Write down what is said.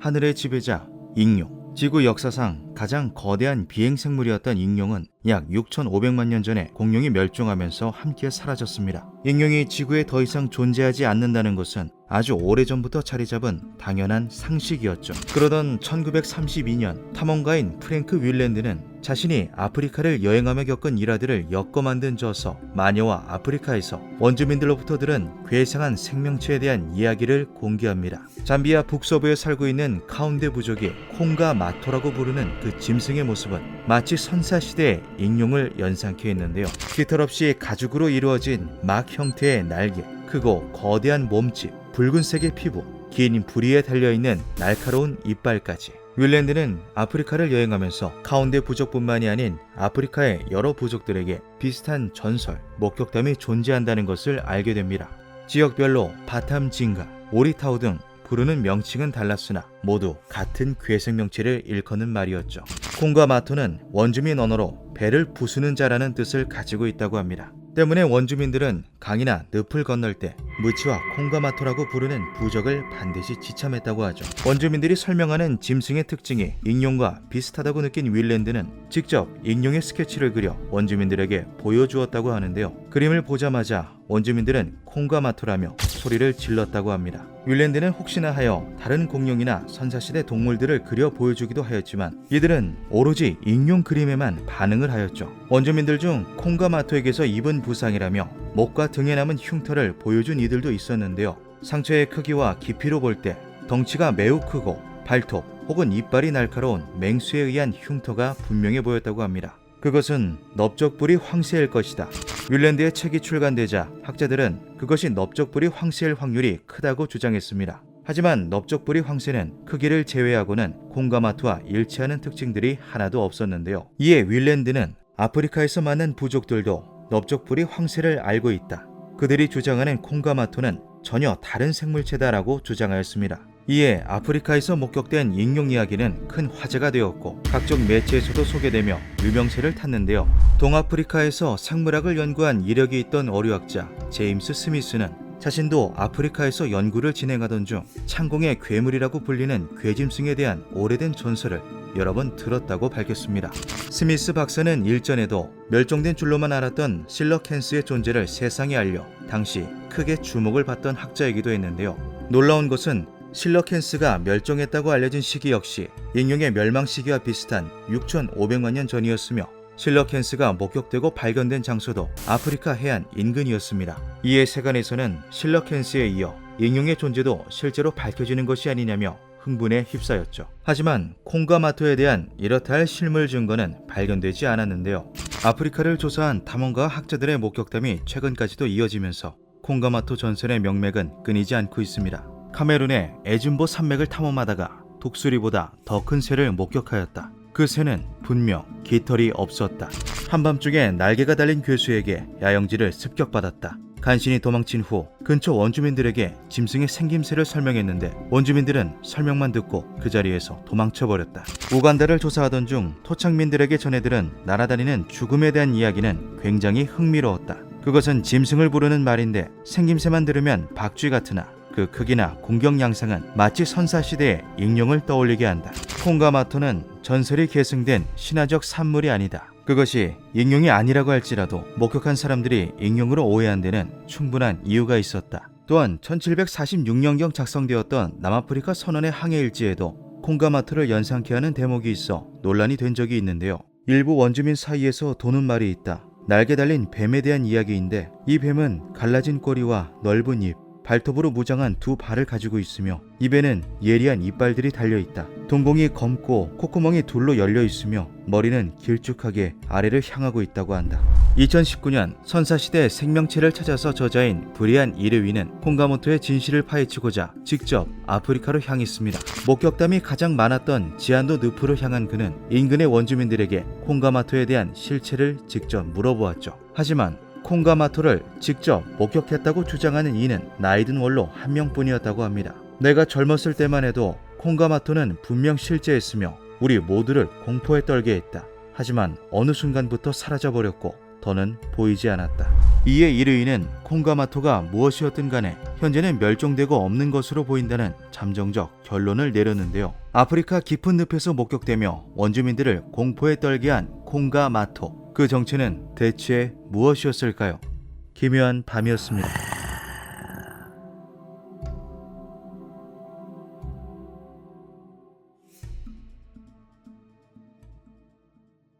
하늘의 지배자 익룡. 지구 역사상 가장 거대한 비행생물이었던 익룡은 약 6,500만 년 전에 공룡이 멸종하면서 함께 사라졌습니다. 익룡이 지구에 더 이상 존재하지 않는다는 것은 아주 오래전부터 자리 잡은 당연한 상식이었죠. 그러던 1932년 탐험가인 프랭크 윌랜드는 자신이 아프리카를 여행하며 겪은 일화들을 엮어 만든 저서 마녀와 아프리카에서 원주민들로부터 들은 괴상한 생명체에 대한 이야기를 공개합니다. 잠비아 북서부에 살고 있는 카운데 부족이 콩가 마토라고 부르는 그 짐승의 모습은 마치 선사시대의 익룡을 연상케 했는데요. 깃털 없이 가죽으로 이루어진 막 형태의 날개, 크고 거대한 몸집, 붉은색의 피부, 긴 부리에 달려있는 날카로운 이빨까지. 윌랜드는 아프리카를 여행하면서 카운데 부족뿐만이 아닌 아프리카의 여러 부족들에게 비슷한 전설, 목격담이 존재한다는 것을 알게 됩니다. 지역별로 바탐징가, 오리타우 등 부르는 명칭은 달랐으나 모두 같은 괴생명체를 일컫는 말이었죠. 콩과 마토는 원주민 언어로 배를 부수는 자라는 뜻을 가지고 있다고 합니다. 때문에 원주민들은 강이나 늪을 건널 때 무치와 콩가마토라고 부르는 부적을 반드시 지참했다고 하죠. 원주민들이 설명하는 짐승의 특징이 익룡과 비슷하다고 느낀 윌랜드는 직접 익룡의 스케치를 그려 원주민들에게 보여주었다고 하는데요. 그림을 보자마자 원주민들은 콩가마토라며 소리를 질렀다고 합니다. 윌랜드는 혹시나 하여 다른 공룡이나 선사시대 동물들을 그려 보여주기도 하였지만 이들은 오로지 익룡 그림에만 반응을 하였죠. 원주민들 중 콩가마토에게서 입은 부상이라며 목과 등에 남은 흉터를 보여준 이들도 있었는데요. 상처의 크기와 깊이로 볼 때 덩치가 매우 크고 발톱 혹은 이빨이 날카로운 맹수에 의한 흉터가 분명해 보였다고 합니다. 그것은 넓적부리 황새일 것이다. 윌랜드의 책이 출간되자 학자들은 그것이 넓적부리 황새일 확률이 크다고 주장했습니다. 하지만 넓적부리 황새는 크기를 제외하고는 콩가마토와 일치하는 특징들이 하나도 없었는데요. 이에 윌랜드는 아프리카에서 만난 부족들도 넓적부리 황새를 알고 있다. 그들이 주장하는 콩가마토는 전혀 다른 생물체다라고 주장하였습니다. 이에 아프리카에서 목격된 익룡 이야기는 큰 화제가 되었고 각종 매체에서도 소개되며 유명세를 탔는데요. 동아프리카에서 생물학을 연구한 이력이 있던 어류학자 제임스 스미스는 자신도 아프리카에서 연구를 진행하던 중 창공의 괴물이라고 불리는 괴짐승에 대한 오래된 전설을 여러 번 들었다고 밝혔습니다. 스미스 박사는 일전에도 멸종된 줄로만 알았던 실러캔스의 존재를 세상에 알려 당시 크게 주목을 받던 학자이기도 했는데요. 놀라운 것은 실러캔스가 멸종했다고 알려진 시기 역시 익룡의 멸망 시기와 비슷한 6,500만 년 전이었으며 실러캔스가 목격되고 발견된 장소도 아프리카 해안 인근이었습니다. 이에 세간에서는 실러캔스에 이어 익룡의 존재도 실제로 밝혀지는 것이 아니냐며 흥분에 휩싸였죠. 하지만 콩가마토에 대한 이렇다 할 실물 증거는 발견되지 않았는데요. 아프리카를 조사한 탐험가 학자들의 목격담이 최근까지도 이어지면서 콩가마토 전설의 명맥은 끊이지 않고 있습니다. 카메룬의 에준보 산맥을 탐험하다가 독수리보다 더 큰 새를 목격하였다. 그 새는 분명 깃털이 없었다. 한밤중에 날개가 달린 괴수에게 야영지를 습격받았다. 간신히 도망친 후 근처 원주민들에게 짐승의 생김새를 설명했는데 원주민들은 설명만 듣고 그 자리에서 도망쳐버렸다. 우간다를 조사하던 중 토착민들에게 전해들은 날아다니는 죽음에 대한 이야기는 굉장히 흥미로웠다. 그것은 짐승을 부르는 말인데 생김새만 들으면 박쥐 같으나 그 크기나 공격 양상은 마치 선사시대의 익룡을 떠올리게 한다. 콩가마토는 전설이 계승된 신화적 산물이 아니다. 그것이 익룡이 아니라고 할지라도 목격한 사람들이 익룡으로 오해한 데는 충분한 이유가 있었다. 또한 1746년경 작성되었던 남아프리카 선원의 항해일지에도 콩가마토를 연상케 하는 대목이 있어 논란이 된 적이 있는데요. 일부 원주민 사이에서 도는 말이 있다. 날개 달린 뱀에 대한 이야기인데 이 뱀은 갈라진 꼬리와 넓은 입, 발톱으로 무장한 두 발을 가지고 있으며 입에는 예리한 이빨들이 달려있다. 동공이 검고 콧구멍이 둘로 열려있으며 머리는 길쭉하게 아래를 향하고 있다고 한다. 2019년 선사시대 생명체를 찾아서 저자인 브리안 이르위는 콩가모토의 진실을 파헤치고자 직접 아프리카로 향했습니다. 목격담이 가장 많았던 지안도 늪으로 향한 그는 인근의 원주민들에게 콩가마토에 대한 실체를 직접 물어보았죠. 하지만 콩가마토를 직접 목격했다고 주장하는 이는 나이든 원로 한 명뿐이었다고 합니다. 내가 젊었을 때만 해도 콩가마토는 분명 실제했으며 우리 모두를 공포에 떨게 했다. 하지만 어느 순간부터 사라져버렸고 더는 보이지 않았다. 이에 이르이는 콩가마토가 무엇이었든 간에 현재는 멸종되고 없는 것으로 보인다는 잠정적 결론을 내렸는데요. 아프리카 깊은 늪에서 목격되며 원주민들을 공포에 떨게 한 콩가마토, 그 정체는 대체 무엇이었을까요? 기묘한 밤이었습니다.